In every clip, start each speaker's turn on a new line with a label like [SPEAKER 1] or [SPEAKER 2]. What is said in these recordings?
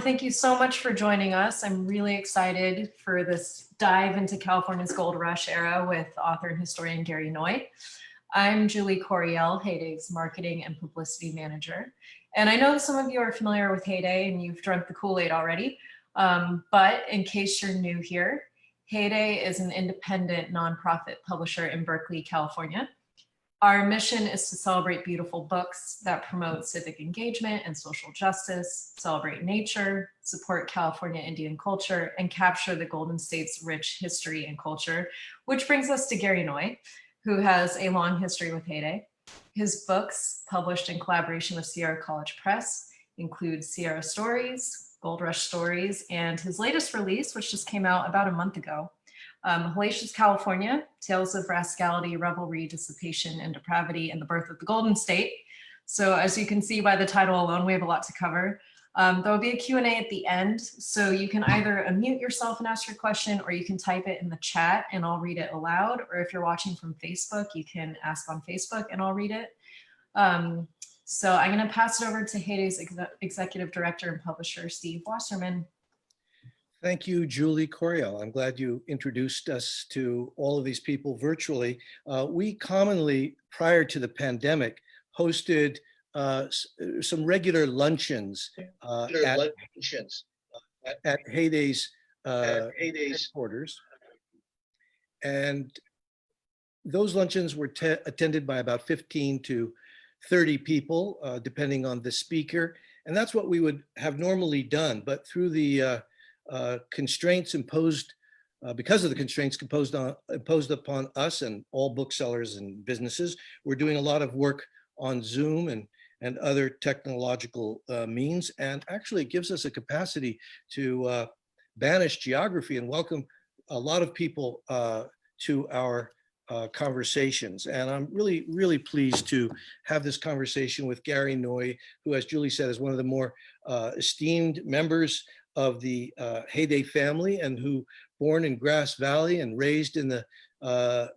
[SPEAKER 1] thank you so much for joining us. I'm really excited for this dive into California's gold rush era with author and historian Gary Noy. I'm Julie Coriel, Heyday's marketing and publicity manager. And I know some of you are familiar with Heyday and you've drunk the Kool-Aid already, but in case you're new here, Heyday is an independent nonprofit publisher in Berkeley, California. Our mission is to celebrate beautiful books that promote civic engagement and social justice, celebrate nature, support California Indian culture, and capture the Golden State's rich history and culture, which brings us to Gary Noy, who has a long history with Heyday. His books, published in collaboration with Sierra College Press, include Sierra Stories, Gold Rush Stories, and his latest release, which just came out about a month ago, Hellacious California, Tales of Rascality, Revelry, Dissipation, and Depravity, and the Birth of the Golden State. So as you can see by the title alone, we have a lot to cover. There will be a Q&A at the end, so you can either unmute yourself and ask your question, or you can type it in the chat and I'll read it aloud. Or if you're watching from Facebook, you can ask on Facebook and I'll read it. So I'm going to pass it over to Heyday's Executive Director and Publisher, STEVE Wasserman.
[SPEAKER 2] Thank you, Julie Coriel. I'm glad you introduced us to all of these people virtually. We commonly, prior to the pandemic, hosted some regular luncheons at Heyday's headquarters. And those luncheons were attended by about 15 to 30 people, depending on the speaker. And that's what we would have normally done. But through the constraints imposed, because of the constraints imposed upon us and all booksellers and businesses, we're doing a lot of work on Zoom and other technological means. And actually it gives us a capacity to banish geography and welcome a lot of people to our conversations. And I'm really, really pleased to have this conversation with Gary Noy, who, as Julie said, is one of the more esteemed members of the Heyday family, and who, born in Grass Valley and raised in the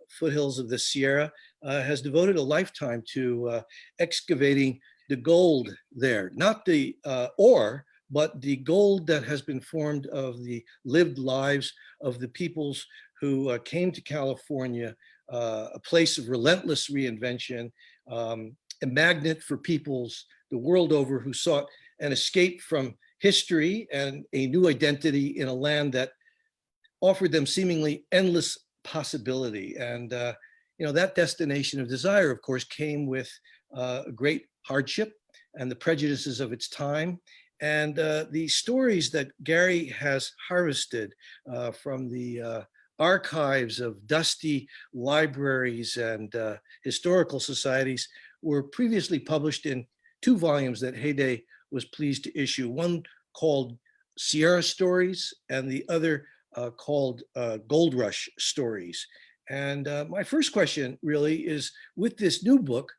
[SPEAKER 2] foothills of the Sierra, has devoted a lifetime to excavating the gold there, not the ore, but the gold that has been formed of the lived lives of the peoples who came to California, a place of relentless reinvention, a magnet for peoples the world over who sought an escape from history and a new identity in a land that offered them seemingly endless possibility. And that destination of desire, of course, came with great hardship and the prejudices of its time. And the stories that Gary has harvested from the archives of dusty libraries and historical societies were previously published in 2 volumes that Heyday was pleased to issue, one called Sierra Stories and the other called Gold Rush Stories. And my first question really is, with this new book,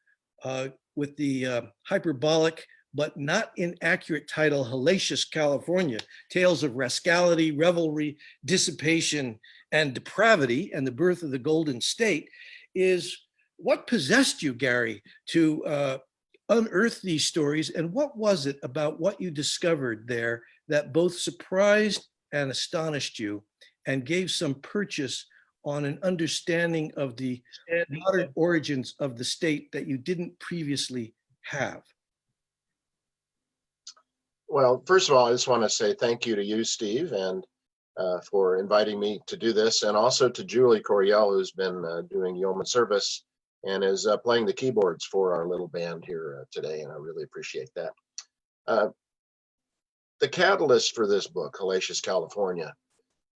[SPEAKER 2] with the hyperbolic but not inaccurate title, Hellacious California, Tales of Rascality, Revelry, Dissipation, and Depravity, and the Birth of the Golden State, is what possessed you, Gary, to unearth these stories, and what was it about what you discovered there that both surprised and astonished you and gave some purchase on an understanding of the modern origins of the state that you didn't previously have?
[SPEAKER 3] Well, first of all, I just want to say thank you to you, Steve, and for inviting me to do this, and also to Julie Coriel, who's been doing yeoman service and is playing the keyboards for our little band here today, and I really appreciate that. The catalyst for this book, Hellacious California,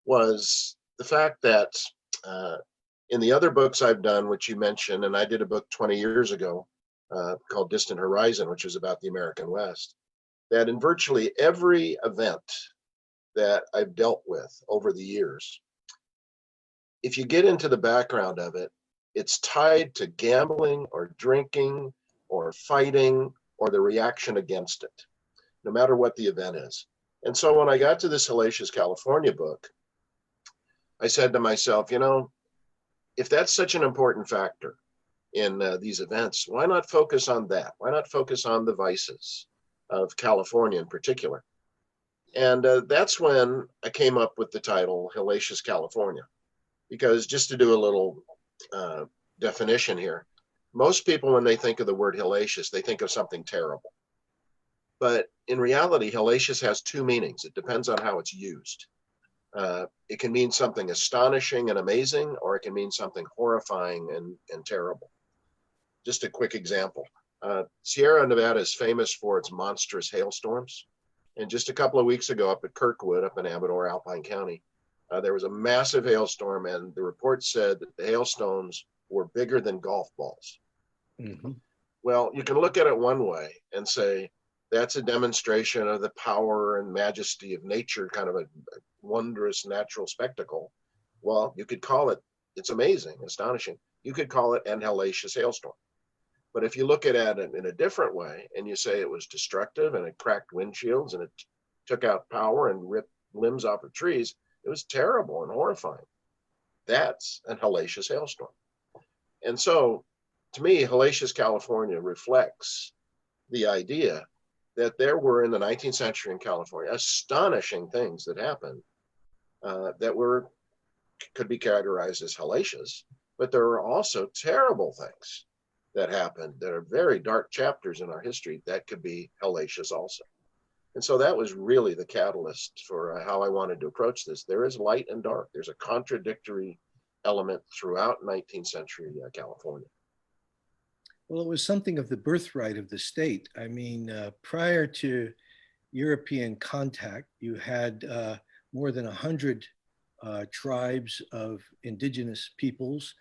[SPEAKER 3] was the fact that in the other books I've done, which you mentioned, and I did a book 20 years ago called Distant Horizon, which was about the American West, that in virtually every event that I've dealt with over the years, if you get into the background of it, it's tied to gambling or drinking or fighting or the reaction against it, no matter what the event is. And so when I got to this Hellacious California book, I said to myself, if that's such an important factor in these events, why not focus on that? Why not focus on the vices of California in particular? And that's when I came up with the title Hellacious California, because just to do a little definition here, most people, when they think of the word hellacious, they think of something terrible. But in reality, hellacious has two meanings. It depends on how it's used. It can mean something astonishing and amazing, or it can mean something horrifying and terrible. Just a quick example. Sierra Nevada is famous for its monstrous hailstorms. And just a couple of weeks ago up at Kirkwood, up in Amador, Alpine County, there was a massive hailstorm, and the report said that the hailstones were bigger than golf balls. Mm-hmm. Well, you can look at it one way and say, that's a demonstration of the power and majesty of nature, kind of a wondrous natural spectacle. Well, you could call it, it's amazing, astonishing. You could call it an hellacious hailstorm. But if you look at it in a different way and you say it was destructive and it cracked windshields and it took out power and ripped limbs off of trees, it was terrible and horrifying. That's an hellacious hailstorm. And so, to me, Hellacious California reflects the idea that there were in the 19th century in California astonishing things that happened that could be categorized as hellacious, but there were also terrible things that happened that are very dark chapters in our history that could be hellacious also. And so that was really the catalyst for how I wanted to approach this. There is light and dark. There's a contradictory element throughout 19th century California.
[SPEAKER 2] Well, it was something of the birthright of the state. I mean, prior to European contact, you had more than 100 tribes of indigenous peoples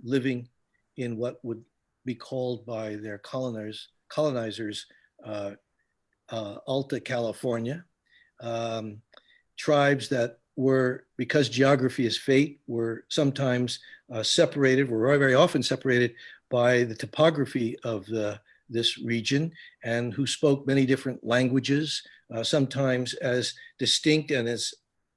[SPEAKER 2] living in what would be called by their colonizers Alta California. Tribes that were, because geography is fate, were sometimes separated, were very often separated by the topography of this region, and who spoke many different languages, sometimes as distinct and as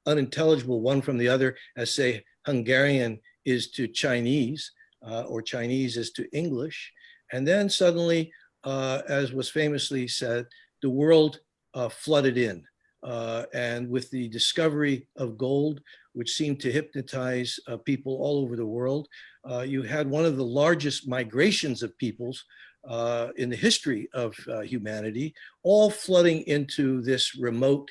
[SPEAKER 2] unintelligible one from the other as, say, Hungarian is to Chinese, or Chinese is to English. And then suddenly, as was famously said, the world flooded in. And with the discovery of gold, which seemed to hypnotize people all over the world, you had one of the largest migrations of peoples in the history of humanity, all flooding into this remote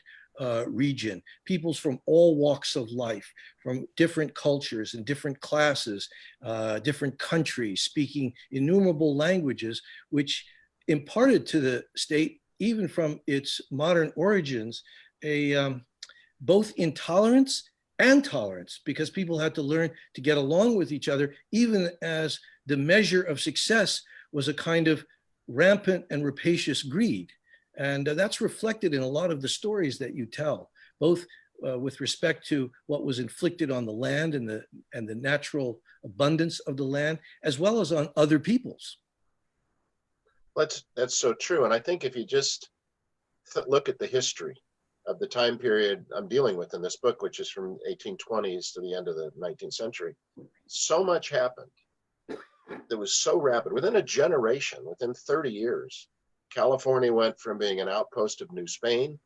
[SPEAKER 2] region. Peoples from all walks of life, from different cultures and different classes, different countries, speaking innumerable languages, which imparted to the state, even from its modern origins, both intolerance and tolerance, because people had to learn to get along with each other, even as the measure of success was a kind of rampant and rapacious greed. And that's reflected in a lot of the stories that you tell, both with respect to what was inflicted on the land and the natural abundance of the land, as well as on other peoples.
[SPEAKER 3] That's so true. And I think if you just look at the history of the time period I'm dealing with in this book, which is from 1820s to the end of the 19th century, so much happened that was so rapid. Within a generation, within 30 years, California went from being an outpost of New Spain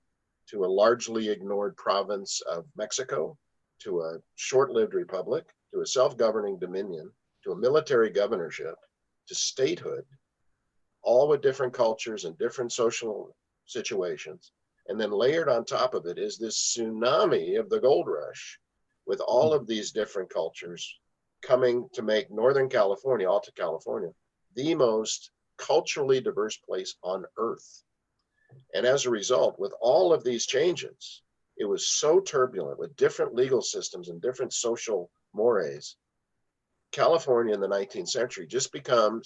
[SPEAKER 3] to a largely ignored province of Mexico, to a short-lived republic, to a self-governing dominion, to a military governorship, to statehood, all with different cultures and different social situations. And then layered on top of it is this tsunami of the gold rush, with all of these different cultures coming to make Northern California, Alta California, the most culturally diverse place on earth. And as a result, with all of these changes, it was so turbulent with different legal systems and different social mores. California in the 19th century just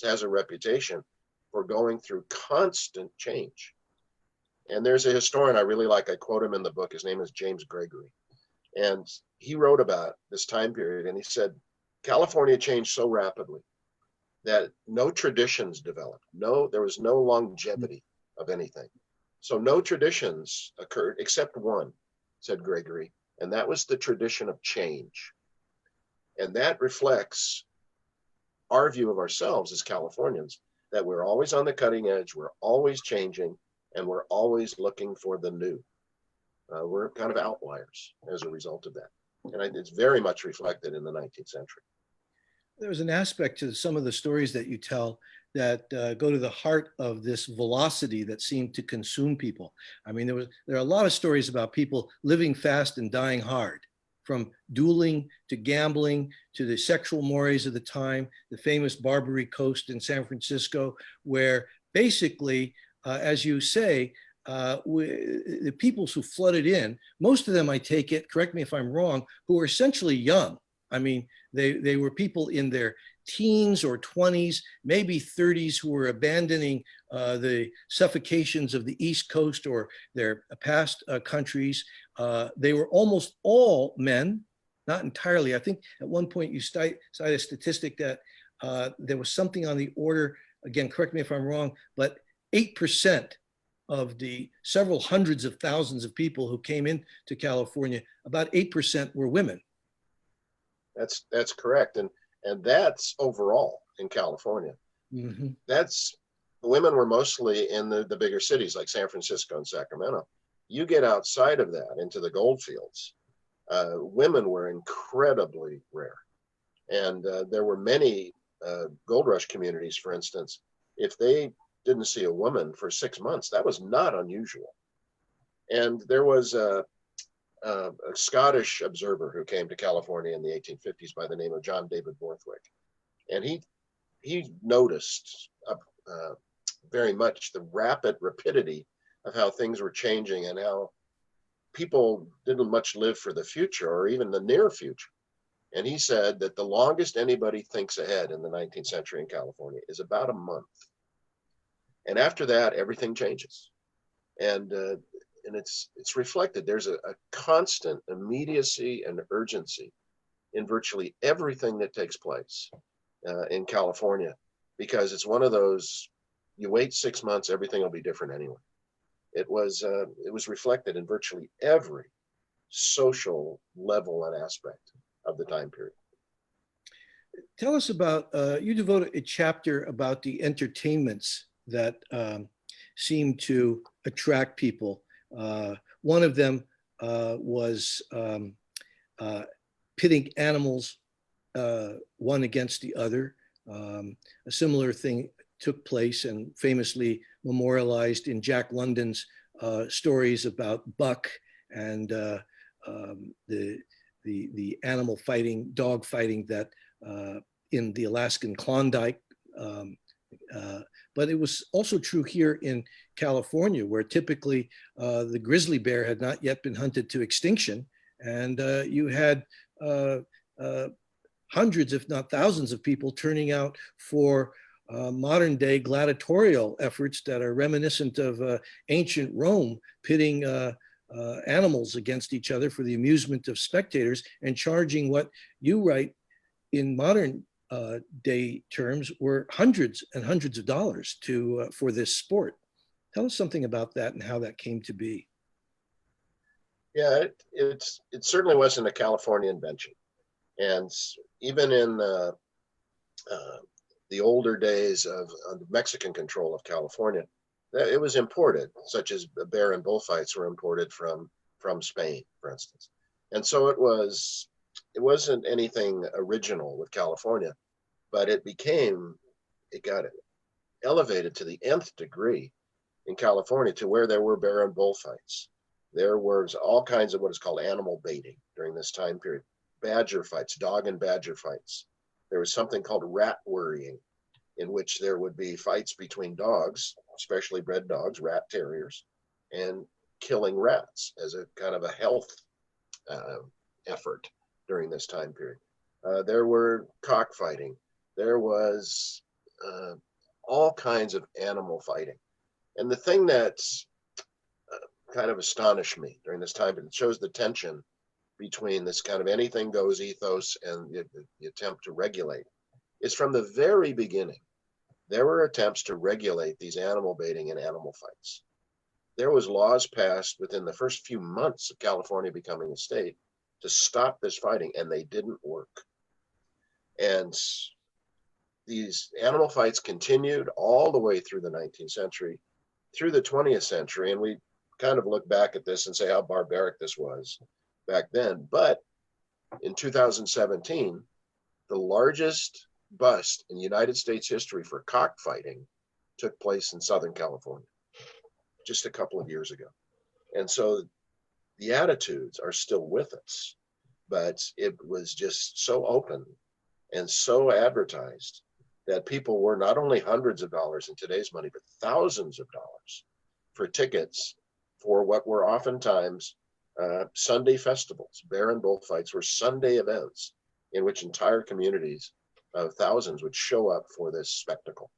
[SPEAKER 3] has a reputation for going through constant change. And there's a historian I really like, I quote him in the book, his name is James Gregory. And he wrote about this time period, and he said, California changed so rapidly that no traditions developed. There was no longevity of anything. So no traditions occurred except one, said Gregory, and that was the tradition of change. And that reflects our view of ourselves as Californians, that we're always on the cutting edge, we're always changing, and we're always looking for the new. were kind of outliers as a result of that. And it's very much reflected in the 19th century.
[SPEAKER 2] There's an aspect to some of the stories that you tell that go to the heart of this velocity that seemed to consume people. I mean, there are a lot of stories about people living fast and dying hard, from dueling to gambling to the sexual mores of the time, the famous Barbary Coast in San Francisco, where basically, as you say, the peoples who flooded in, most of them, I take it, correct me if I'm wrong, who were essentially young. I mean, they were people in their teens or 20s, maybe 30s, who were abandoning the suffocations of the East Coast or their past countries. They were almost all men, not entirely. I think at one point you cite a statistic that there was something on the order, again, correct me if I'm wrong, but 8% of the several hundreds of thousands of people who came into California, about 8% were women.
[SPEAKER 3] That's correct. And that's overall in California.
[SPEAKER 2] Mm-hmm.
[SPEAKER 3] The women were mostly in the bigger cities like San Francisco and Sacramento. You get outside of that into the gold fields, women were incredibly rare. And there were many gold rush communities, for instance, if they didn't see a woman for 6 months, that was not unusual. And there was a Scottish observer who came to California in the 1850s by the name of John David Borthwick. And he noticed very much the rapid rapidity of how things were changing and how people didn't much live for the future or even the near future. And he said that the longest anybody thinks ahead in the 19th century in California is about a month. And after that, everything changes. And it's reflected. There's a constant immediacy and urgency in virtually everything that takes place in California, because it's one of those, you wait 6 months, everything will be different anyway. It was reflected in virtually every social level and aspect of the time period.
[SPEAKER 2] Tell us about, you devoted a chapter about the entertainments that seem to attract people. One of them was pitting animals one against the other. A similar thing took place and famously memorialized in Jack London's stories about Buck and the animal fighting, dog fighting that in the Alaskan Klondike. But it was also true here in California, where typically the grizzly bear had not yet been hunted to extinction. And you had hundreds, if not thousands of people turning out for modern day gladiatorial efforts that are reminiscent of ancient Rome, pitting animals against each other for the amusement of spectators and charging what you write in modern day terms were hundreds and hundreds of dollars for this sport. Tell us something about that and how that came to be.
[SPEAKER 3] Yeah, it certainly wasn't a California invention. And even in the older days of Mexican control of California, it was imported, such as bear and bullfights were imported from Spain, for instance. And so it wasn't anything original with California, but it got elevated to the nth degree in California to where there were bear and bullfights. There was all kinds of what is called animal baiting during this time period. Badger fights, dog and badger fights. There was something called rat worrying, in which there would be fights between dogs, especially bred dogs, rat terriers, and killing rats as a kind of a health effort during this time period. There were cockfighting. There was all kinds of animal fighting. And the thing that's kind of astonished me during this time, it shows the tension between this kind of anything goes ethos and the attempt to regulate, is from the very beginning, there were attempts to regulate these animal baiting and animal fights. There was laws passed within the first few months of California becoming a state to stop this fighting, and they didn't work. And these animal fights continued all the way through the 19th century, through the 20th century, and we kind of look back at this and say how barbaric this was back then. But in 2017, the largest bust in United States history for cockfighting took place in Southern California just a couple of years ago. And so the attitudes are still with us, but it was just so open and so advertised that people were not only hundreds of dollars in today's money, but thousands of dollars for tickets for what were oftentimes Sunday festivals. Bear and bullfights were Sunday events in which entire communities of thousands would show up for this spectacle.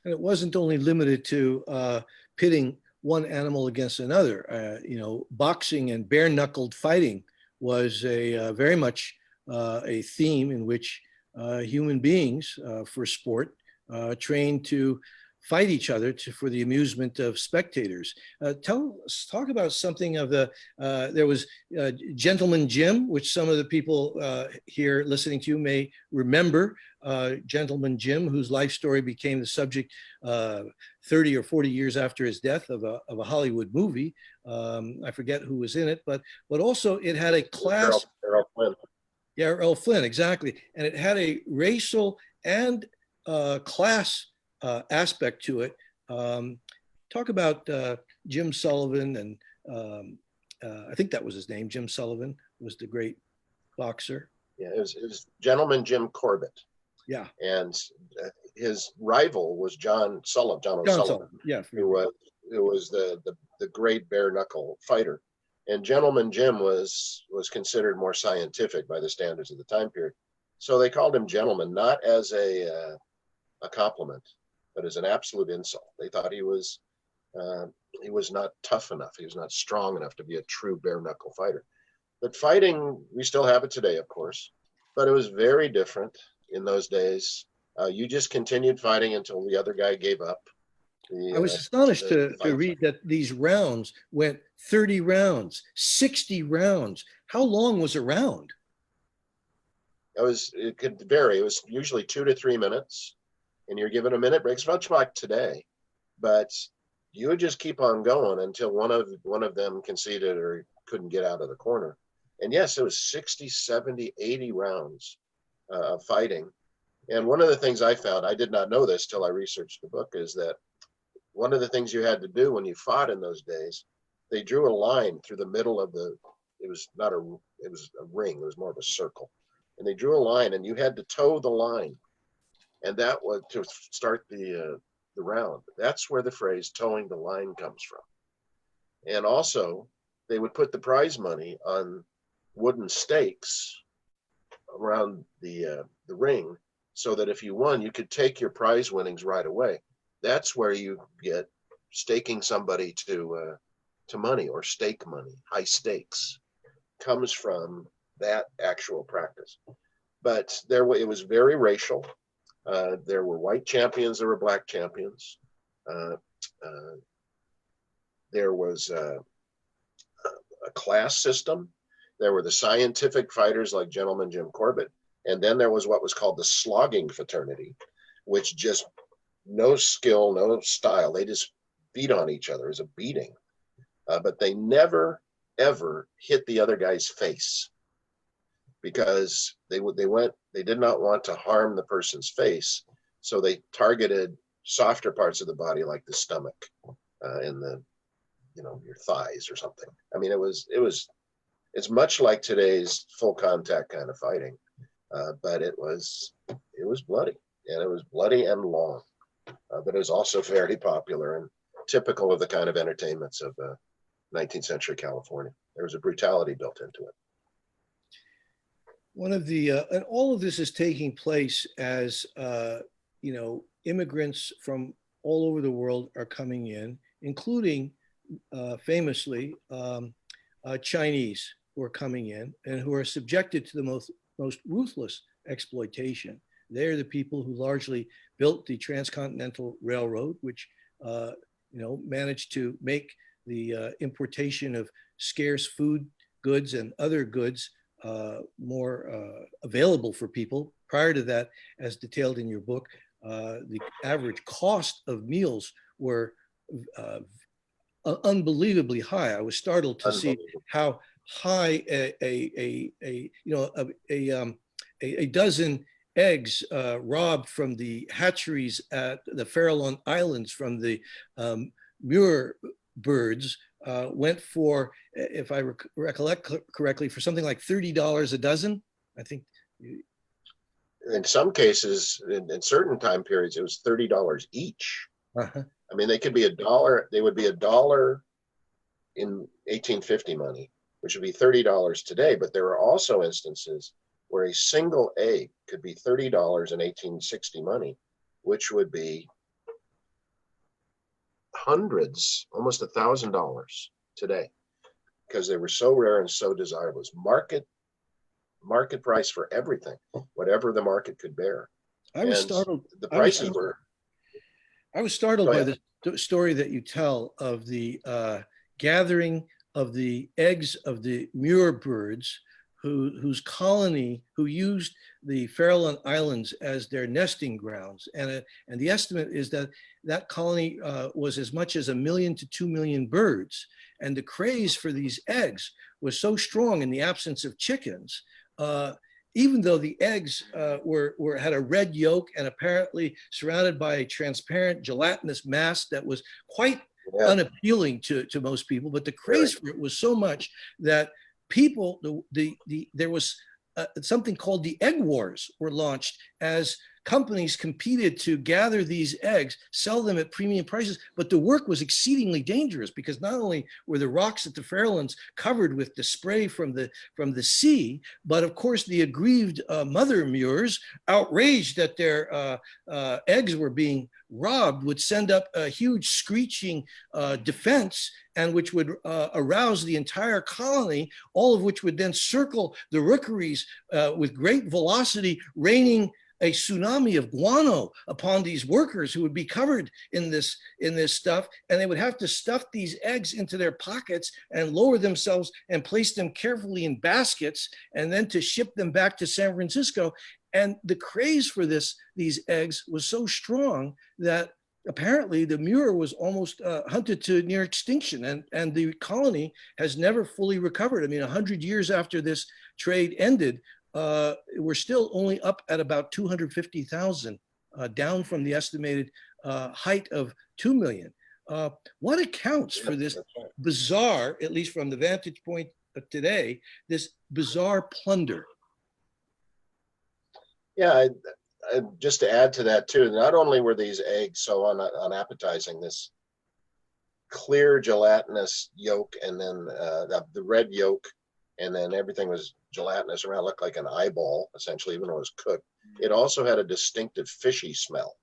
[SPEAKER 2] And it wasn't only limited to pitting one animal against another. Boxing and bare-knuckled fighting was a very much a theme in which human beings for sport trained to fight each other for the amusement of spectators. Talk about something of there was Gentleman Jim, which some of the people here listening to you may remember. Gentleman Jim, whose life story became the subject 30 or 40 years after his death of a Hollywood movie. I forget who was in it, but also it had a class.
[SPEAKER 3] Errol Flynn.
[SPEAKER 2] Yeah, Errol Flynn, exactly. And it had a racial and class aspect to it. Talk about Jim Sullivan, and I think that was his name. Jim Sullivan was the great boxer.
[SPEAKER 3] Yeah, it was Gentleman Jim Corbett.
[SPEAKER 2] Yeah.
[SPEAKER 3] And his rival was John O'Sullivan.
[SPEAKER 2] Yeah.
[SPEAKER 3] Who was the great bare knuckle fighter. And Gentleman Jim was considered more scientific by the standards of the time period. So they called him gentleman, not as a compliment, but as an absolute insult. They thought he was not tough enough. He was not strong enough to be a true bare knuckle fighter. But fighting, we still have it today, of course, but it was very different in those days. You just continued fighting until the other guy gave up.
[SPEAKER 2] I was astonished to read that these rounds went 30 rounds, 60 rounds. How long was a round?
[SPEAKER 3] It could vary. It was usually 2 to 3 minutes, and you're given a minute breaks, much like today. But you would just keep on going until one of them conceded or couldn't get out of the corner. And yes, it was 60, 70, 80 rounds of fighting. And one of the things I found, I did not know this till I researched the book, is that one of the things you had to do when you fought in those days, they drew a line through the middle of it was a ring, it was more of a circle. And they drew a line and you had to toe the line. And that was to start the round. That's where the phrase towing the line comes from. And also they would put the prize money on wooden stakes around the ring, so that if you won, you could take your prize winnings right away. That's where you get staking somebody to money, or stake money. High stakes comes from that actual practice. But it was very racial. There were white champions, there were black champions. There was a class system. There were the scientific fighters like Gentleman Jim Corbett. And then there was what was called the slogging fraternity, which just no skill, no style. They just beat on each other as a beating. But they never, ever hit the other guy's face, because they did not want to harm the person's face. So they targeted softer parts of the body, like the stomach and your thighs or something. I mean, it's much like today's full contact kind of fighting. But it was bloody, and it was bloody and long, but it was also very popular and typical of the kind of entertainments of 19th century California. There was a brutality built into it.
[SPEAKER 2] One of the, and all of this is taking place as, immigrants from all over the world are coming in, including famously Chinese who are coming in and who are subjected to the most ruthless exploitation. They're the people who largely built the transcontinental railroad, which managed to make the importation of scarce food goods and other goods more available for people. Prior to that, as detailed in your book, the average cost of meals were unbelievably high. I was startled to see
[SPEAKER 3] Unbelievable.
[SPEAKER 2] how high a dozen eggs robbed from the hatcheries at the Farallon Islands from the Muir birds went for, if I recollect correctly, for something like $30 a dozen. I think.
[SPEAKER 3] In some cases, in certain time periods, it was $30 each.
[SPEAKER 2] Uh-huh.
[SPEAKER 3] I mean, they could be $1. They would be $1 in 1850 money, which would be $30 today. But there are also instances where a single egg could be $30 in 1860 money, which would be hundreds, almost $1,000 today, because they were so rare and so desirable. It was market price for everything, whatever the market could bear.
[SPEAKER 2] I was startled.
[SPEAKER 3] The prices were.
[SPEAKER 2] I was startled by the story that you tell of the gathering of the eggs of the Muir birds, whose colony, who used the Farallon Islands as their nesting grounds. And the estimate is that that colony was as much as 1 million to 2 million birds. And the craze for these eggs was so strong in the absence of chickens, even though the eggs had a red yolk and apparently surrounded by a transparent gelatinous mass that was quite unappealing to most people. But the craze for it was so much that people, there was something called the egg wars were launched as companies competed to gather these eggs, sell them at premium prices. But the work was exceedingly dangerous because not only were the rocks at the Farallones covered with the spray from the sea, but of course the aggrieved mother Muirs, outraged that their eggs were being robbed, would send up a huge screeching defense, and which would arouse the entire colony, all of which would then circle the rookeries with great velocity, raining a tsunami of guano upon these workers who would be covered in this stuff, and they would have to stuff these eggs into their pockets and lower themselves and place them carefully in baskets, and then to ship them back to San Francisco. And the craze for these eggs was so strong that apparently the Muir was almost hunted to near extinction, and the colony has never fully recovered. I mean, 100 years after this trade ended, we're still only up at about 250,000, down from the estimated height of 2 million. What accounts for this bizarre, at least from the vantage point of today, this bizarre plunder?
[SPEAKER 3] Yeah, just to add to that too, not only were these eggs so unappetizing, this clear gelatinous yolk, and then the red yolk, and then everything was gelatinous around, looked like an eyeball, essentially, even though it was cooked. It also had a distinctive fishy smell.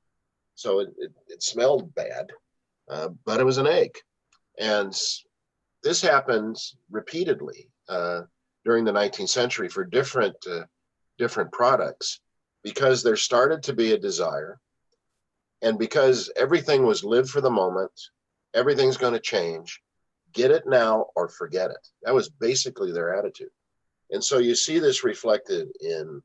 [SPEAKER 3] So it smelled bad, but it was an egg. And this happens repeatedly during the 19th century for different products, because there started to be a desire, and because everything was live for the moment, everything's going to change, get it now or forget it. That was basically their attitude. And so you see this reflected in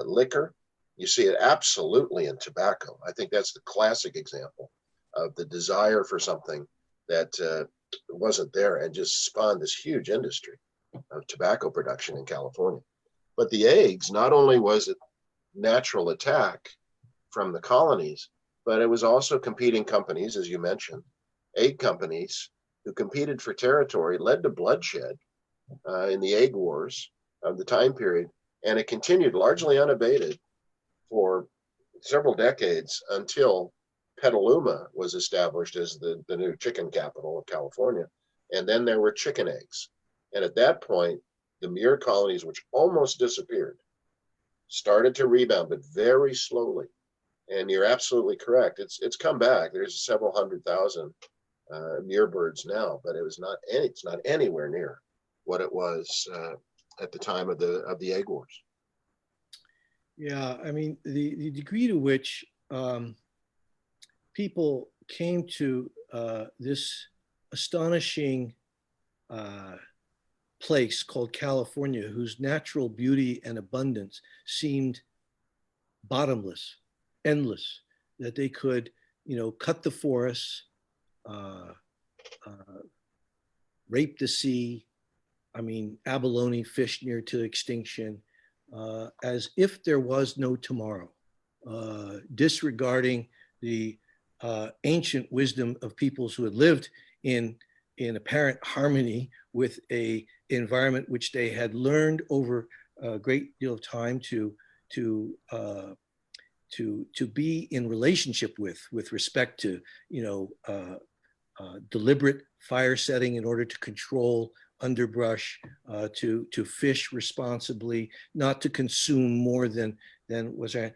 [SPEAKER 3] liquor. You see it absolutely in tobacco. I think that's the classic example of the desire for something that wasn't there, and just spawned this huge industry of tobacco production in California. But the eggs, not only was it natural attack from the colonies, but it was also competing companies, as you mentioned, egg companies who competed for territory, led to bloodshed in the egg wars of the time period. And it continued largely unabated for several decades until Petaluma was established as the new chicken capital of California. And then there were chicken eggs. And at that point, the Muir colonies, which almost disappeared, started to rebound, but very slowly. And you're absolutely correct. It's come back. There's several 100,000 Muir birds now, but it's not anywhere near what it was at the time of the egg wars.
[SPEAKER 2] Yeah, I mean, the degree to which people came to this astonishing place called California, whose natural beauty and abundance seemed bottomless, endless, that they could, cut the forests, rape the sea, abalone fish near to extinction, as if there was no tomorrow, disregarding the ancient wisdom of peoples who had lived in apparent harmony with a environment which they had learned over a great deal of time to be in relationship with respect to, deliberate fire setting in order to control underbrush, to fish responsibly, not to consume more than was there.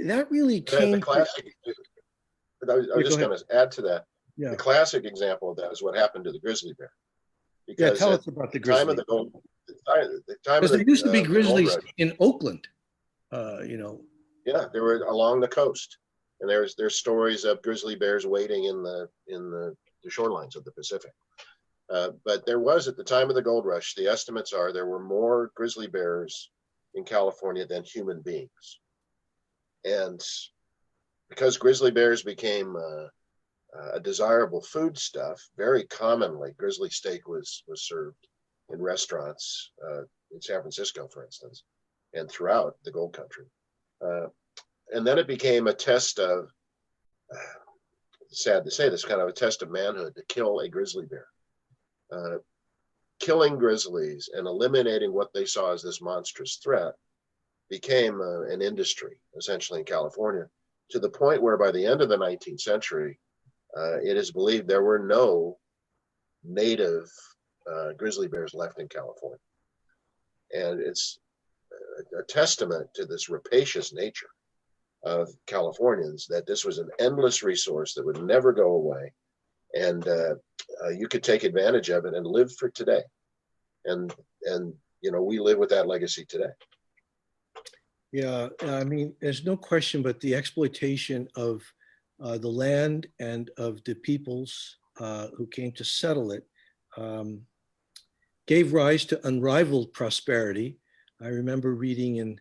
[SPEAKER 2] That really came.
[SPEAKER 3] The classic. I was just going to add to that. Yeah. The classic example of that is what happened to the grizzly bear.
[SPEAKER 2] Because tell us about the grizzly.
[SPEAKER 3] Time of the gold.
[SPEAKER 2] Because there used to be grizzlies in Oakland.
[SPEAKER 3] Yeah, they were along the coast, and there's stories of grizzly bears waiting in the shorelines of the Pacific. But there was, at the time of the gold rush, the estimates are there were more grizzly bears in California than human beings. And because grizzly bears became a desirable foodstuff, very commonly grizzly steak was served in restaurants in San Francisco, for instance, and throughout the gold country. And then it became a test of, sad to say this, kind of a test of manhood to kill a grizzly bear. Killing grizzlies and eliminating what they saw as this monstrous threat became an industry, essentially, in California, to the point where by the end of the 19th century, it is believed there were no native grizzly bears left in California. And it's a testament to this rapacious nature of Californians, that this was an endless resource that would never go away. And you could take advantage of it and live for today. And we live with that legacy today.
[SPEAKER 2] Yeah, there's no question, but the exploitation of the land and of the peoples who came to settle it gave rise to unrivaled prosperity. I remember reading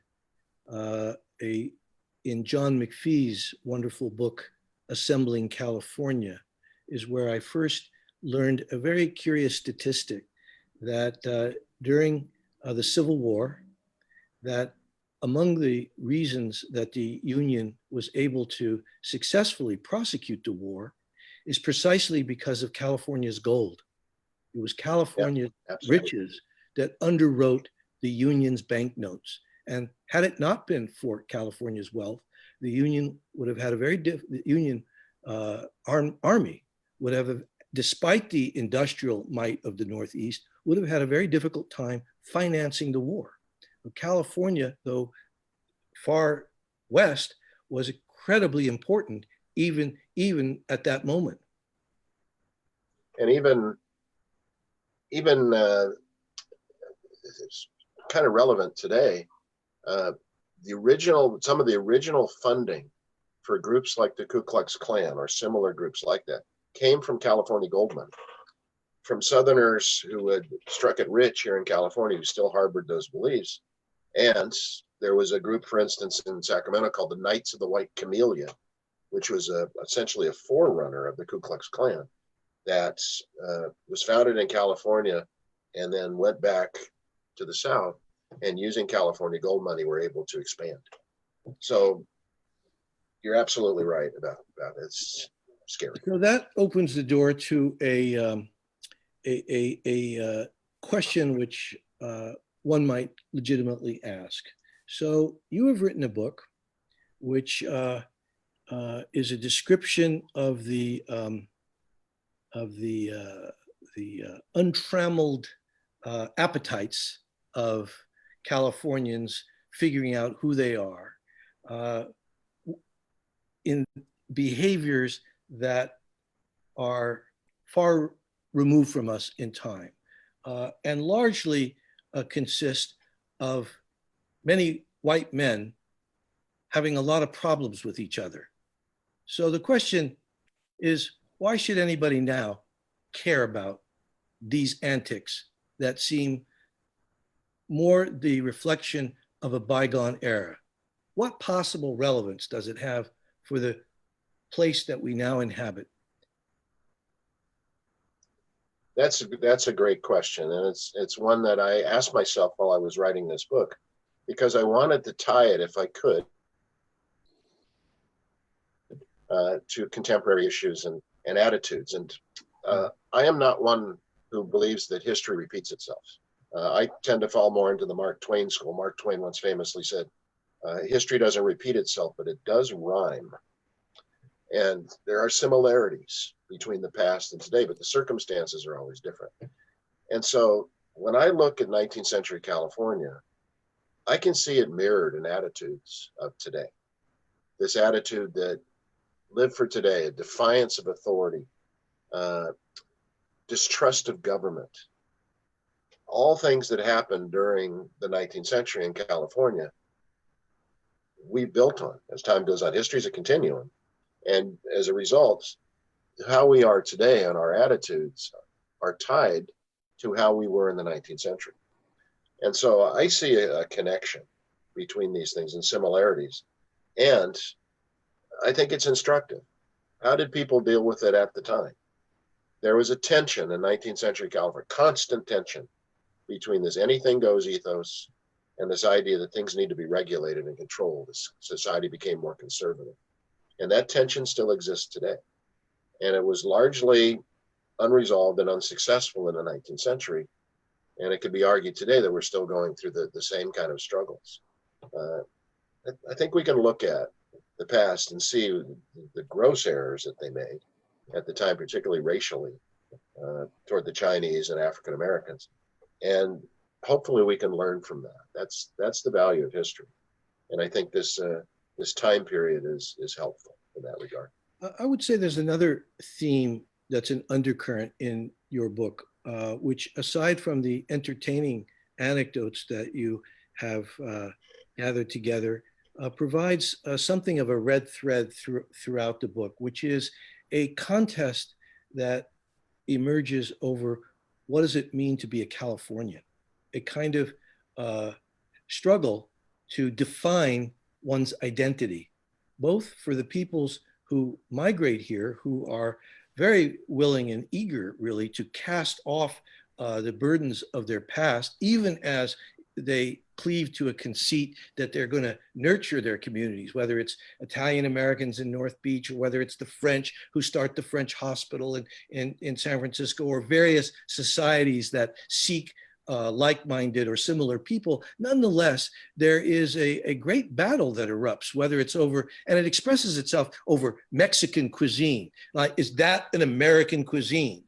[SPEAKER 2] in John McPhee's wonderful book, Assembling California, is where I first learned a very curious statistic that during the Civil War, that among the reasons that the Union was able to successfully prosecute the war is precisely because of California's gold. It was California's riches that underwrote the Union's banknotes. And had it not been for California's wealth, the Union would have had the Union army would have, despite the industrial might of the Northeast, would have had a very difficult time financing the war. But California, though far west, was incredibly important even at that moment.
[SPEAKER 3] And even it's kind of relevant today. Some of the original funding for groups like the Ku Klux Klan or similar groups like that came from California gold money, from Southerners who had struck it rich here in California, who still harbored those beliefs. And there was a group, for instance, in Sacramento called the Knights of the White Camellia, which was essentially a forerunner of the Ku Klux Klan, that was founded in California and then went back to the South, and using California gold money were able to expand. So you're absolutely right about it. It's scary.
[SPEAKER 2] So that opens the door to a question which one might legitimately ask. So you have written a book which is a description of the untrammeled appetites of Californians figuring out who they are in behaviors that are far removed from us in time, and largely consist of many white men having a lot of problems with each other. So the question is, why should anybody now care about these antics that seem more the reflection of a bygone era? What possible relevance does it have for the place that we now inhabit?
[SPEAKER 3] That's a great question, and it's one that I asked myself while I was writing this book, because I wanted to tie it, if I could, to contemporary issues and attitudes. And I am not one who believes that history repeats itself. I tend to fall more into the Mark Twain school. Mark Twain once famously said, history doesn't repeat itself, but it does rhyme. And there are similarities between the past and today, but the circumstances are always different. And so when I look at 19th century California, I can see it mirrored in attitudes of today. This attitude that live for today, a defiance of authority, distrust of government, all things that happened during the 19th century in California, we built on as time goes on. History is a continuum. And as a result, how we are today and our attitudes are tied to how we were in the 19th century. And so I see a connection between these things and similarities. And I think it's instructive. How did people deal with it at the time? There was a tension in 19th century California, constant tension between this anything goes ethos and this idea that things need to be regulated and controlled as society became more conservative. And that tension still exists today. And it was largely unresolved and unsuccessful in the 19th century. And it could be argued today that we're still going through the same kind of struggles. I think we can look at the past and see the gross errors that they made at the time, particularly racially, toward the Chinese and African Americans. And hopefully we can learn from that. That's the value of history. And I think this time period is helpful in that regard.
[SPEAKER 2] I would say there's another theme that's an undercurrent in your book, which, aside from the entertaining anecdotes that you have gathered together, provides something of a red thread throughout the book, which is a contest that emerges over what does it mean to be a Californian, a kind of struggle to define one's identity, both for the peoples who migrate here, who are very willing and eager, really, to cast off the burdens of their past, even as they cleave to a conceit that they're going to nurture their communities, whether it's Italian Americans in North Beach, or whether it's the French who start the French hospital in San Francisco, or various societies that seek like-minded or similar people. Nonetheless, there is a great battle that erupts, whether it's over, and it expresses itself over Mexican cuisine. Like, is that an American cuisine,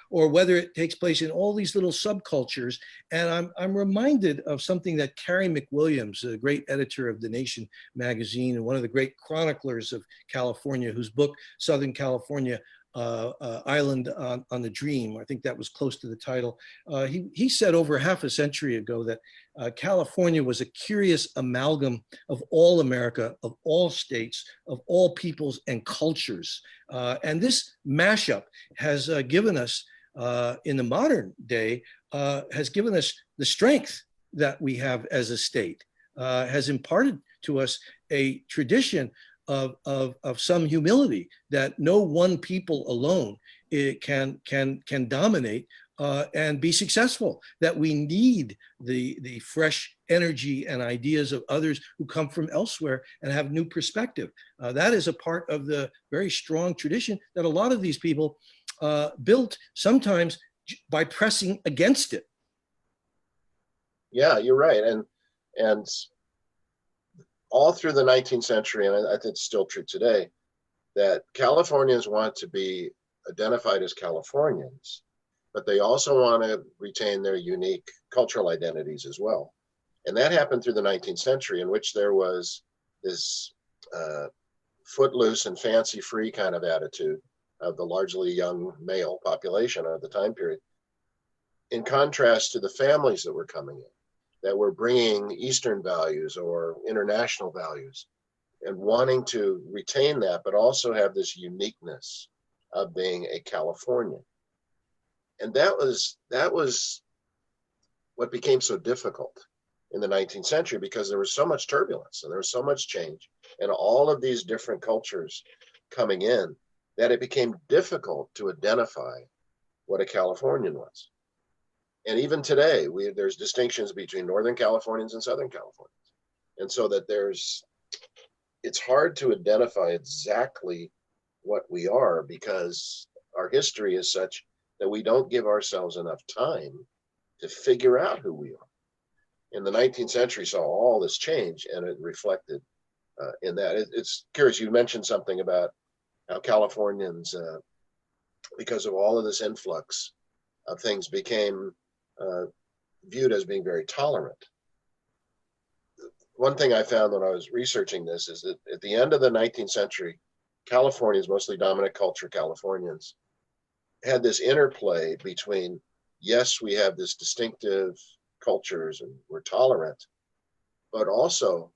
[SPEAKER 2] or whether it takes place in all these little subcultures. And I'm reminded of something that Carrie McWilliams, the great editor of The Nation magazine and one of the great chroniclers of California, whose book, Southern California, Island on the Dream, I think that was close to the title. He said over half a century ago that California was a curious amalgam of all America, of all states, of all peoples and cultures. And this mashup has given us, in the modern day, has given us the strength that we have as a state, has imparted to us a tradition of some humility that no one people alone can dominate and be successful, that we need the fresh energy and ideas of others who come from elsewhere and have new perspective. That is a part of the very strong tradition that a lot of these people built, sometimes by pressing against it.
[SPEAKER 3] Yeah, you're right. And all through the 19th century, and I think it's still true today, that Californians want to be identified as Californians, but they also want to retain their unique cultural identities as well. And that happened through the 19th century, in which there was this footloose and fancy-free kind of attitude of the largely young male population of the time period, in contrast to the families that were coming in, that were bringing Eastern values or international values and wanting to retain that, but also have this uniqueness of being a Californian. And that was what became so difficult in the 19th century, because there was so much turbulence and there was so much change and all of these different cultures coming in, that it became difficult to identify what a Californian was. And even today, there's distinctions between Northern Californians and Southern Californians. And so that it's hard to identify exactly what we are, because our history is such that we don't give ourselves enough time to figure out who we are. And the 19th century saw all this change, and it reflected in that. It's curious, you mentioned something about how Californians, because of all of this influx of things, became viewed as being very tolerant. One thing I found when I was researching this is that at the end of the 19th century, Californians, mostly dominant culture Californians, had this interplay between, yes, we have this distinctive cultures and we're tolerant, but also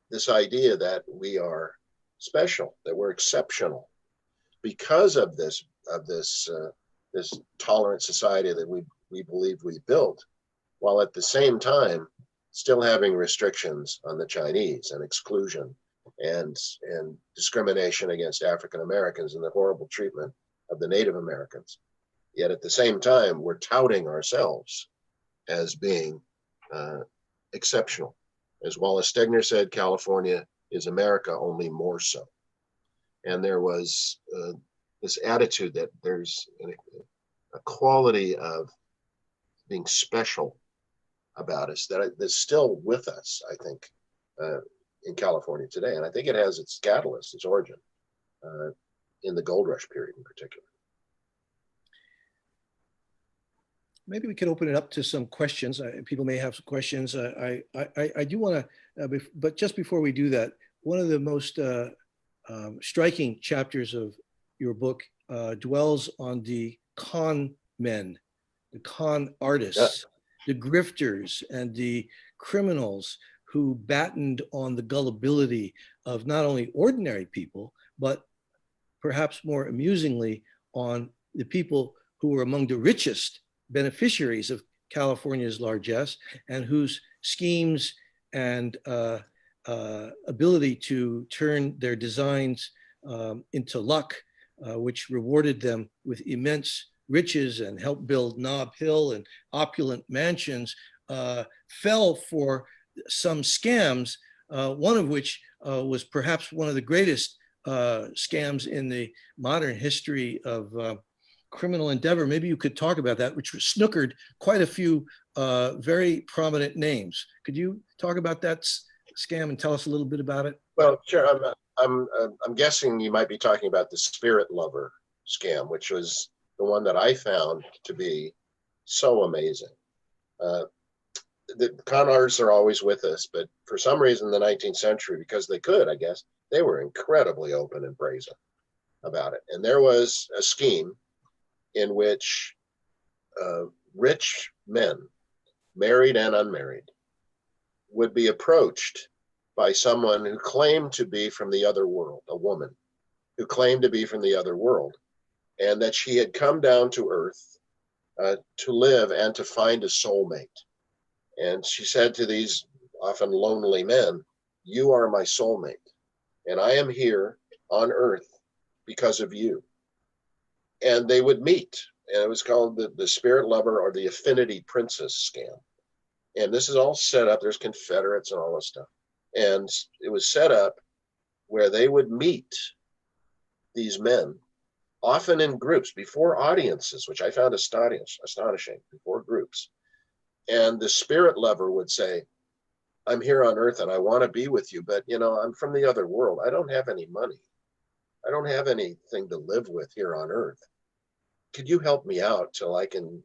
[SPEAKER 3] this idea that we are special, that we're exceptional because of this tolerant society that we believe we built, while at the same time still having restrictions on the Chinese and exclusion and discrimination against African Americans and the horrible treatment of the Native Americans. Yet at the same time, we're touting ourselves as being exceptional. As Wallace Stegner said, California is America, only more so. And there was this attitude that there's a quality of being special about us that's still with us, I think, in California today. And I think it has its catalyst, its origin, in the gold rush period in particular.
[SPEAKER 2] Maybe we can open it up to some questions. People may have some questions. I do want to, but just before we do that, one of the most striking chapters of your book dwells on the con men, the con artists, the grifters, and the criminals who battened on the gullibility of not only ordinary people, but perhaps more amusingly on the people who were among the richest beneficiaries of California's largesse, and whose schemes and ability to turn their designs into luck, which rewarded them with immense riches and helped build Nob Hill and opulent mansions, fell for some scams, one of which was perhaps one of the greatest scams in the modern history of criminal endeavor. Maybe you could talk about that, which snookered quite a few very prominent names. Could you talk about that scam and tell us a little bit about it?
[SPEAKER 3] Well, sure. I'm guessing you might be talking about the spirit lover scam, which was the one that I found to be so amazing. The con artists are always with us, but for some reason, in the 19th century, because they could, I guess, they were incredibly open and brazen about it. And there was a scheme in which rich men, married and unmarried, would be approached by someone who claimed to be from the other world, a woman who claimed to be from the other world, and that she had come down to earth to live and to find a soulmate. And she said to these often lonely men, "You are my soulmate, and I am here on earth because of you." And they would meet, and it was called the spirit lover or the affinity princess scam. And this is all set up. There's Confederates and all this stuff. And it was set up where they would meet these men, often in groups, before audiences, which I found astonishing, before groups. And the spirit lover would say, "I'm here on earth and I want to be with you, but I'm from the other world. I don't have any money. I don't have anything to live with here on earth. Could you help me out till I can,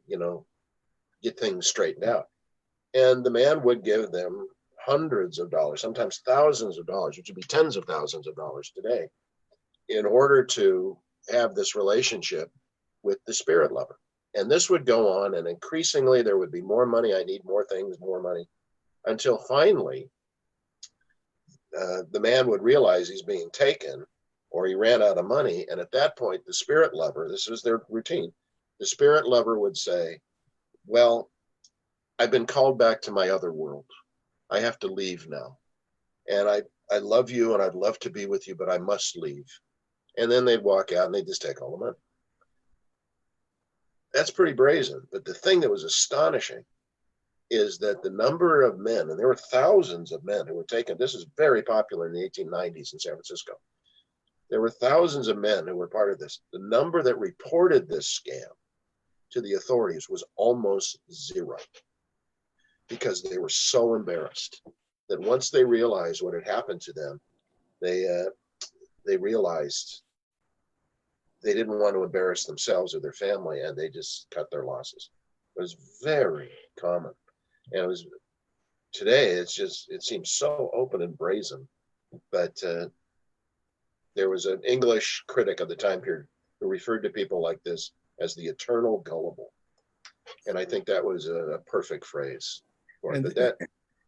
[SPEAKER 3] get things straightened out?" And the man would give them hundreds of dollars, sometimes thousands of dollars, which would be tens of thousands of dollars today, in order to have this relationship with the spirit lover. And this would go on, and increasingly there would be more money. I need more things, more money, until finally the man would realize he's being taken, or he ran out of money. And at that point, the spirit lover, this was their routine, the spirit lover would say, "Well, I've been called back to my other world. I have to leave now. And I love you and I'd love to be with you, but I must leave." And then they'd walk out and they'd just take all the money. that's pretty brazen. But the thing that was astonishing is that the number of men, and there were thousands of men who were taken. This is very popular in the 1890s in San Francisco. There were thousands of men who were part of this. The number that reported this scam to the authorities was almost zero, because they were so embarrassed that once they realized what had happened to them, they realized they didn't want to embarrass themselves or their family, and they just cut their losses. It was very common. And it was, today, it seems so open and brazen. But there was an English critic of the time period who referred to people like this as the eternal gullible. And I think that was a perfect phrase for it.
[SPEAKER 2] And,
[SPEAKER 3] but that,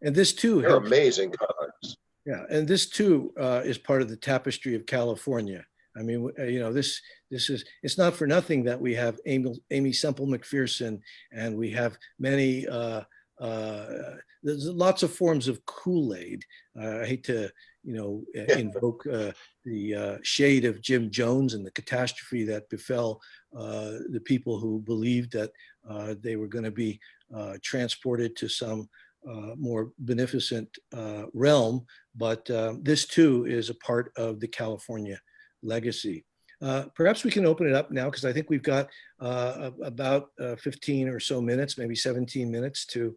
[SPEAKER 2] and this too,
[SPEAKER 3] they're amazing con artists.
[SPEAKER 2] Yeah, and this too is part of the tapestry of California. I mean, you know, this is, it's not for nothing that we have Amy Semple McPherson, and we have many, there's lots of forms of Kool-Aid. I hate to, you know, invoke the shade of Jim Jones and the catastrophe that befell the people who believed that they were going to be transported to some more beneficent realm, but this too is a part of the California legacy. Perhaps we can open it up now, because I think we've got about 15 or so minutes, maybe 17 minutes to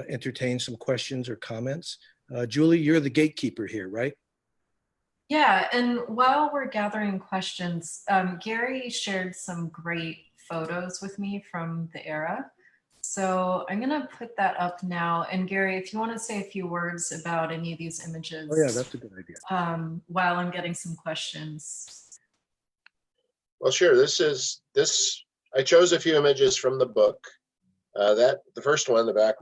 [SPEAKER 2] entertain some questions or comments. Julie, you're the gatekeeper here, right?
[SPEAKER 1] Yeah, and while we're gathering questions, Gary shared some great photos with me from the era. So I'm going to put that up now. And Gary, if you want to say a few words about any of these images.
[SPEAKER 2] Oh yeah, that's a good idea.
[SPEAKER 1] While I'm getting some questions.
[SPEAKER 3] Well, sure. I chose a few images from the book. The first one, the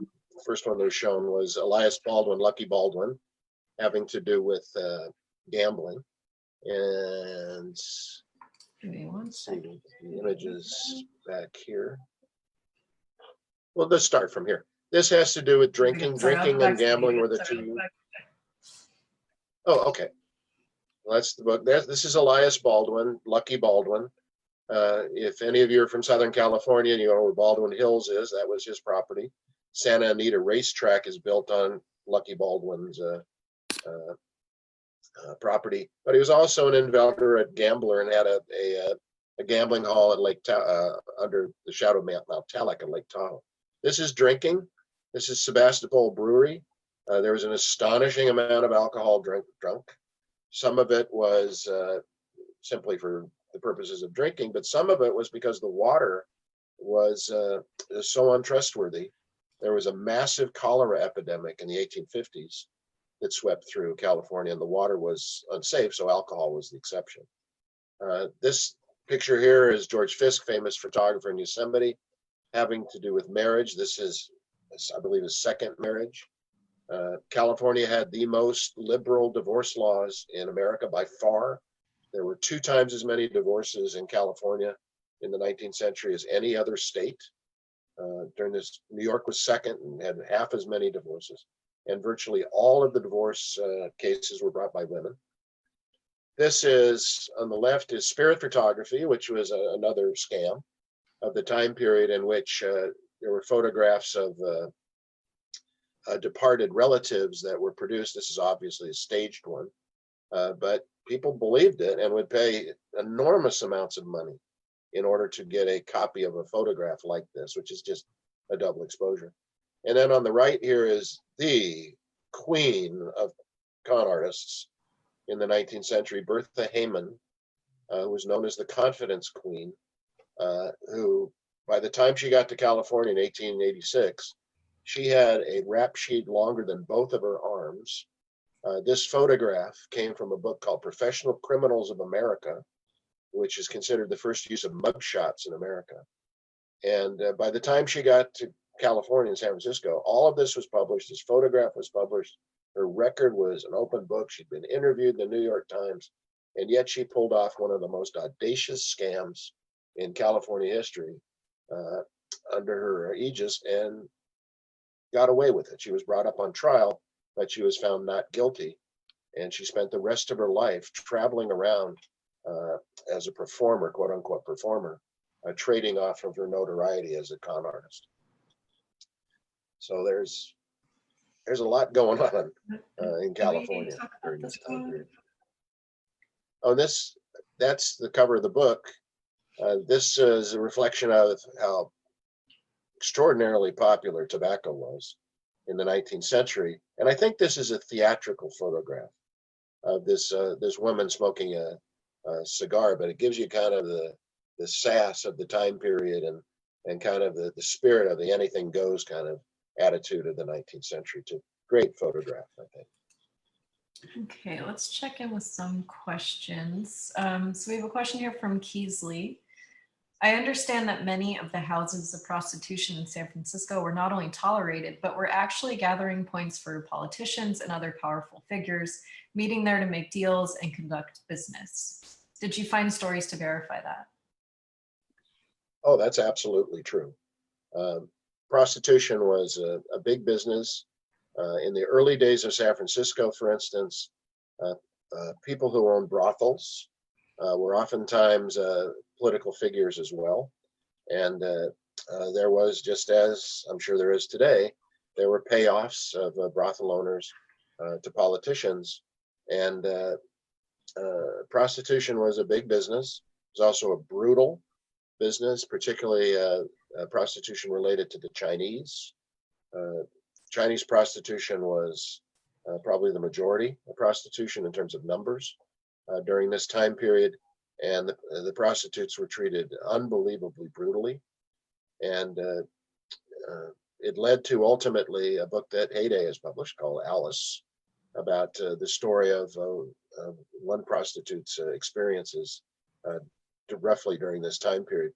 [SPEAKER 3] first one that was shown was Elias Baldwin, Lucky Baldwin, having to do with gambling. And
[SPEAKER 1] Give me one second.
[SPEAKER 3] see the images back here. Well, let's start from here. This has to do with drinking. Drinking and gambling were the two. Oh, okay. Well, that's the book. This is Elias Baldwin, Lucky Baldwin. If any of you are from Southern California and you know where Baldwin Hills is, that was his property. Santa Anita Racetrack is built on Lucky Baldwin's property. But he was also an inveterate gambler and had a gambling hall at Lake under the shadow of Mount Talek at Lake Tahoe. This is drinking. This is Sebastopol Brewery. There was an astonishing amount of alcohol drunk. Some of it was simply for the purposes of drinking, but some of it was because the water was so untrustworthy. There was a massive cholera epidemic in the 1850s that swept through California, and the water was unsafe, so alcohol was the exception. This picture here is George Fisk, famous photographer in Yosemite, having to do with marriage. This is, I believe, his second marriage. California had the most liberal divorce laws in America by far. There were 2 times as many divorces in California in the 19th century as any other state. During this, New York was second and had half as many divorces. And virtually all of the divorce cases were brought by women. This is, on the left, is spirit photography, which was another scam of the time period in which there were photographs of departed relatives that were produced. This is obviously a staged one, but people believed it and would pay enormous amounts of money in order to get a copy of a photograph like this, which is just a double exposure. And then on the right here is the queen of con artists in the 19th century, Bertha Hayman, who was known as the Confidence Queen, who, by the time she got to California in 1886, she had a rap sheet longer than both of her arms. This photograph came from a book called Professional Criminals of America, which is considered the first use of mugshots in America. And by the time she got to California and San Francisco, all of this was published. This photograph was published. Her record was an open book. She'd been interviewed in the New York Times, and yet she pulled off one of the most audacious scams in California history under her aegis and got away with it. She was brought up on trial, but she was found not guilty. And she spent the rest of her life traveling around as a performer, quote unquote performer, trading off of her notoriety as a con artist. So there's a lot going on in California during this time period. Oh, that's the cover of the book. This is a reflection of how extraordinarily popular tobacco was in the 19th century. And I think this is a theatrical photograph of this woman smoking a cigar, but it gives you kind of the sass of the time period and kind of the spirit of the anything goes kind of attitude of the 19th century too. Great photograph, I think.
[SPEAKER 1] Okay, let's check in with some questions. So we have a question here from Keesley. I understand that many of the houses of prostitution in San Francisco were not only tolerated, but were actually gathering points for politicians and other powerful figures, meeting there to make deals and conduct business. Did you find stories to verify that?
[SPEAKER 3] Oh, that's absolutely true. Prostitution was a big business. In the early days of San Francisco, for instance, people who owned brothels were oftentimes political figures as well. And there was, just as I'm sure there is today, there were payoffs of brothel owners to politicians. And prostitution was a big business. It was also a brutal business, particularly prostitution related to the Chinese. Chinese prostitution was probably the majority of prostitution in terms of numbers during this time period. And the prostitutes were treated unbelievably brutally. And it led to ultimately a book that Heyday has published called Alice, about the story of one prostitute's experiences roughly during this time period.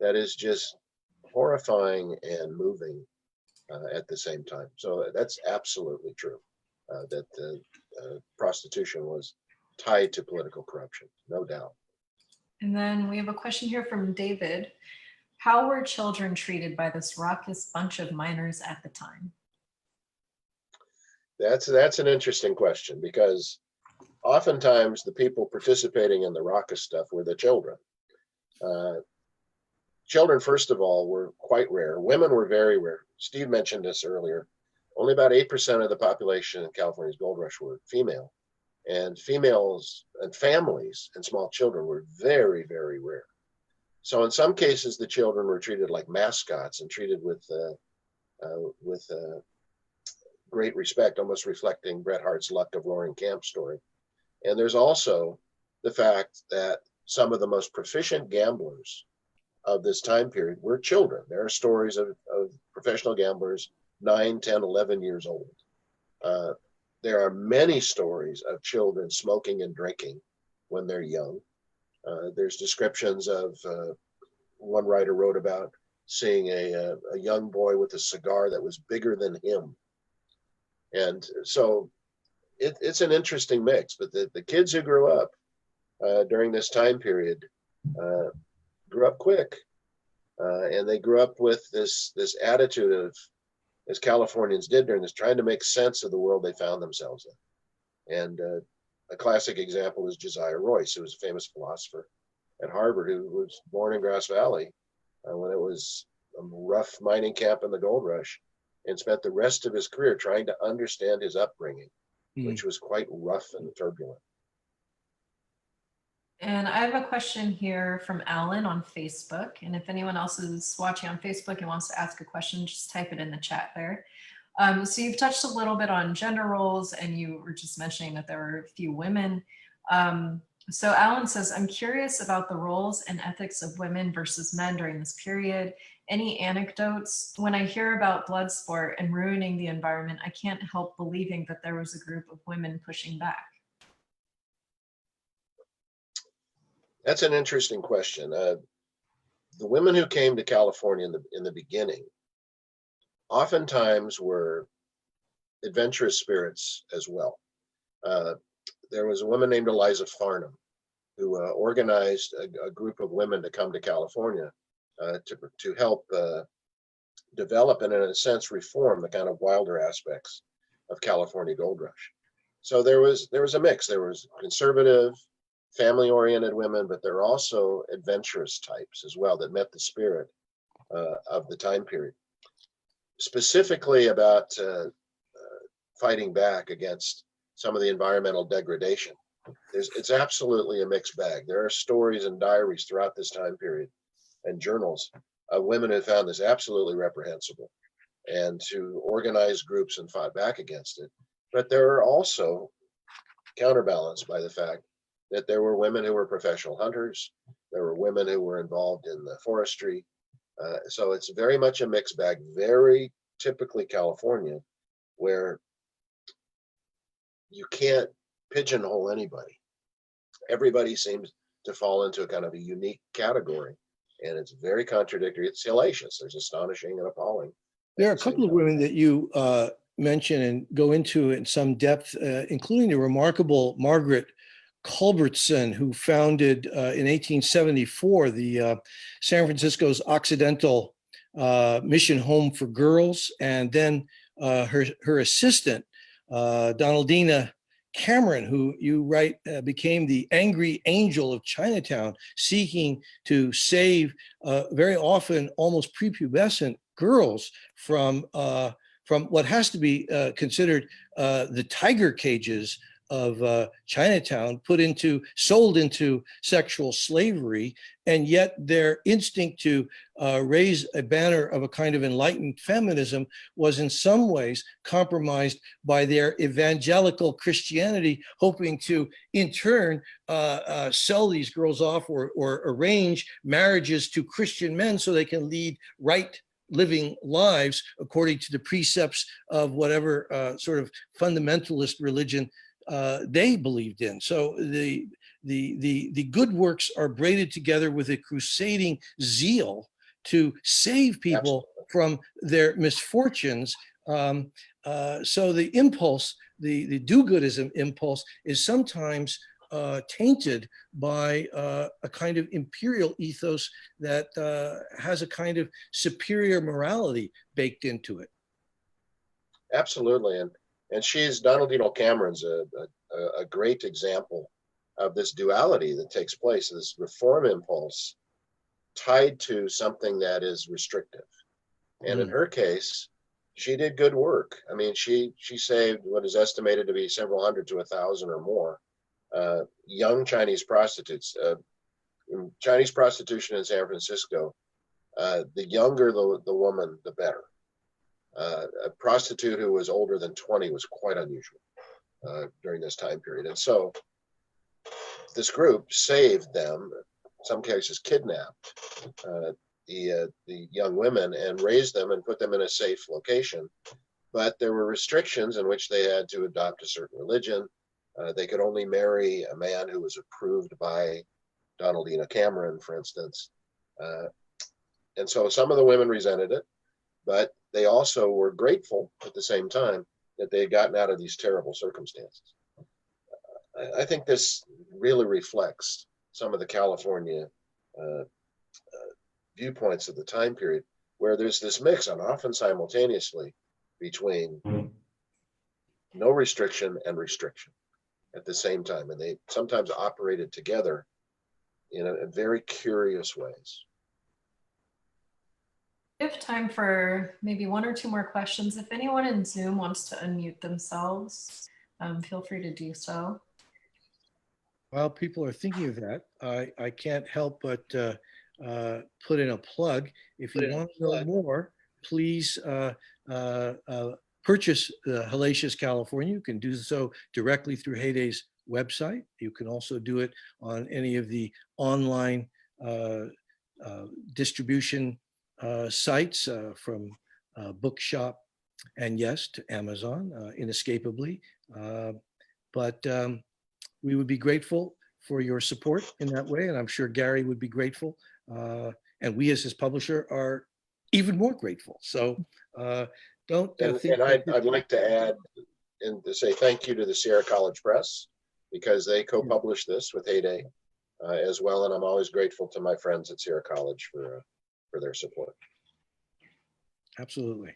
[SPEAKER 3] That is just horrifying and moving at the same time. So that's absolutely true, that prostitution was tied to political corruption, no doubt.
[SPEAKER 1] And then we have a question here from David. How were children treated by this raucous bunch of miners at the time?
[SPEAKER 3] That's an interesting question, because oftentimes the people participating in the raucous stuff were the children. Children, first of all, were quite rare. Women were very rare. Steve mentioned this earlier. Only about 8% of the population in California's gold rush were female. And females and families and small children were very, very rare. So in some cases, the children were treated like mascots and treated with great respect, almost reflecting Bret Hart's Luck of Roaring Camp story. And there's also the fact that some of the most proficient gamblers of this time period were children. There are stories of professional gamblers 9, 10, 11 years old. There are many stories of children smoking and drinking when they're young. There's descriptions of, one writer wrote about seeing a young boy with a cigar that was bigger than him. And so it's an interesting mix, but the kids who grew up during this time period grew up quick. And they grew up with this attitude of, as Californians did during this, trying to make sense of the world they found themselves in. And a classic example is Josiah Royce, who was a famous philosopher at Harvard, who was born in Grass Valley when it was a rough mining camp in the gold rush, and spent the rest of his career trying to understand his upbringing, which was quite rough and turbulent.
[SPEAKER 1] And I have a question here from Alan on Facebook. And if anyone else is watching on Facebook and wants to ask a question, just type it in the chat there. So you've touched a little bit on gender roles, and you were just mentioning that there were a few women. So Alan says, I'm curious about the roles and ethics of women versus men during this period. Any anecdotes? When I hear about blood sport and ruining the environment, I can't help believing that there was a group of women pushing back.
[SPEAKER 3] That's an interesting question. The women who came to California in the beginning oftentimes were adventurous spirits as well. There was a woman named Eliza Farnham who organized a group of women to come to California to help develop and, in a sense, reform the kind of wilder aspects of California gold rush. So there was a mix. There was conservative, family-oriented women, but they're also adventurous types as well that met the spirit of the time period. Specifically about fighting back against some of the environmental degradation. It's absolutely a mixed bag. There are stories and diaries throughout this time period and journals of women who found this absolutely reprehensible and to organize groups and fought back against it. But there are also counterbalanced by the fact that there were women who were professional hunters. There were women who were involved in the forestry. So it's very much a mixed bag, very typically California, where you can't pigeonhole anybody. Everybody seems to fall into a kind of a unique category, and it's very contradictory. It's hellacious. There's astonishing and appalling.
[SPEAKER 2] There are a couple of women that you mention and go into in some depth, including the remarkable Margaret Culbertson, who founded in 1874 the San Francisco's Occidental Mission Home for Girls, and then her assistant, Donaldina Cameron, who you write became the angry angel of Chinatown, seeking to save very often almost prepubescent girls from what has to be considered the tiger cages of Chinatown, sold into sexual slavery, and yet their instinct to raise a banner of a kind of enlightened feminism was in some ways compromised by their evangelical Christianity, hoping to, in turn, sell these girls off or arrange marriages to Christian men so they can lead right living lives according to the precepts of whatever sort of fundamentalist religion they believed in. So the good works are braided together with a crusading zeal to save people from their misfortunes. So the impulse, the do-goodism impulse, is sometimes tainted by a kind of imperial ethos that has a kind of superior morality baked into it.
[SPEAKER 3] Absolutely, and Donaldina Cameron's a great example of this duality that takes place, this reform impulse tied to something that is restrictive. And in her case, she did good work. I mean, she saved what is estimated to be several hundred to 1,000 or more young Chinese prostitutes. Chinese prostitution in San Francisco, the younger the woman, the better. A prostitute who was older than 20 was quite unusual during this time period. And so this group saved them, in some cases kidnapped the young women and raised them and put them in a safe location. But there were restrictions in which they had to adopt a certain religion. They could only marry a man who was approved by Donaldina Cameron, for instance. And so some of the women resented it, but they also were grateful at the same time that they had gotten out of these terrible circumstances. I think this really reflects some of the California viewpoints of the time period, where there's this mix, and often simultaneously, between no restriction and restriction at the same time. And they sometimes operated together in a very curious ways.
[SPEAKER 1] We have time for maybe one or two more questions. If anyone in Zoom wants to unmute themselves, feel free to do so.
[SPEAKER 2] While people are thinking of that, I can't help but put in a plug. If you want to know more, please purchase Hellacious California. You can do so directly through Heyday's website. You can also do it on any of the online distribution sites, from Bookshop and, yes, to Amazon, inescapably. But we would be grateful for your support in that way, and I'm sure Gary would be grateful. And we, as his publisher, are even more grateful. So don't think.
[SPEAKER 3] And I'd like to add and to say thank you to the Sierra College Press, because they co-published this with Heyday as well. And I'm always grateful to my friends at Sierra College for their support.
[SPEAKER 2] Absolutely.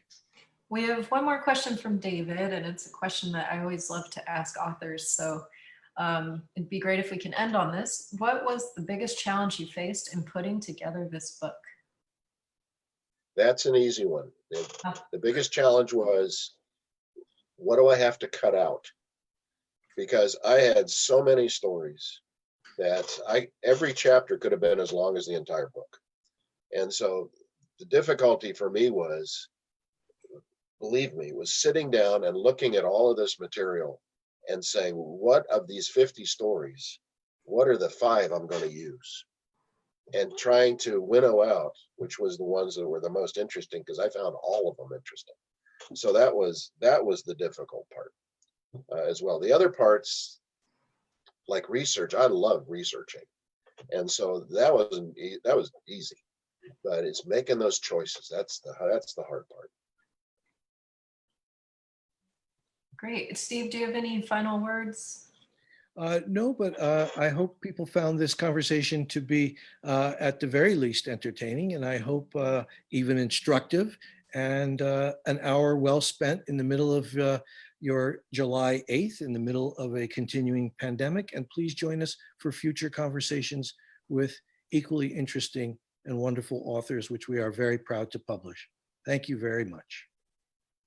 [SPEAKER 1] We have one more question from David, and it's a question that I always love to ask authors. So It'd be great if we can end on this. What was the biggest challenge you faced in putting together this book?
[SPEAKER 3] That's an easy one.
[SPEAKER 1] Oh.
[SPEAKER 3] The biggest challenge was, what do I have to cut out? Because I had so many stories that every chapter could have been as long as the entire book. And so the difficulty for me was, believe me, was sitting down and looking at all of this material and saying, what of these 50 stories, what are the 5 I'm going to use? And trying to winnow out which was the ones that were the most interesting, because I found all of them interesting. So that was the difficult part as well. The other parts, like research, I love researching, and so that was easy. But it's making those choices. That's the hard part.
[SPEAKER 1] Great. Steve, do you have any final words?
[SPEAKER 2] No, but I hope people found this conversation to be, at the very least, entertaining, and I hope even instructive, and an hour well spent in the middle of your July 8th, in the middle of a continuing pandemic. And please join us for future conversations with equally interesting and wonderful authors, which we are very proud to publish. Thank you very much.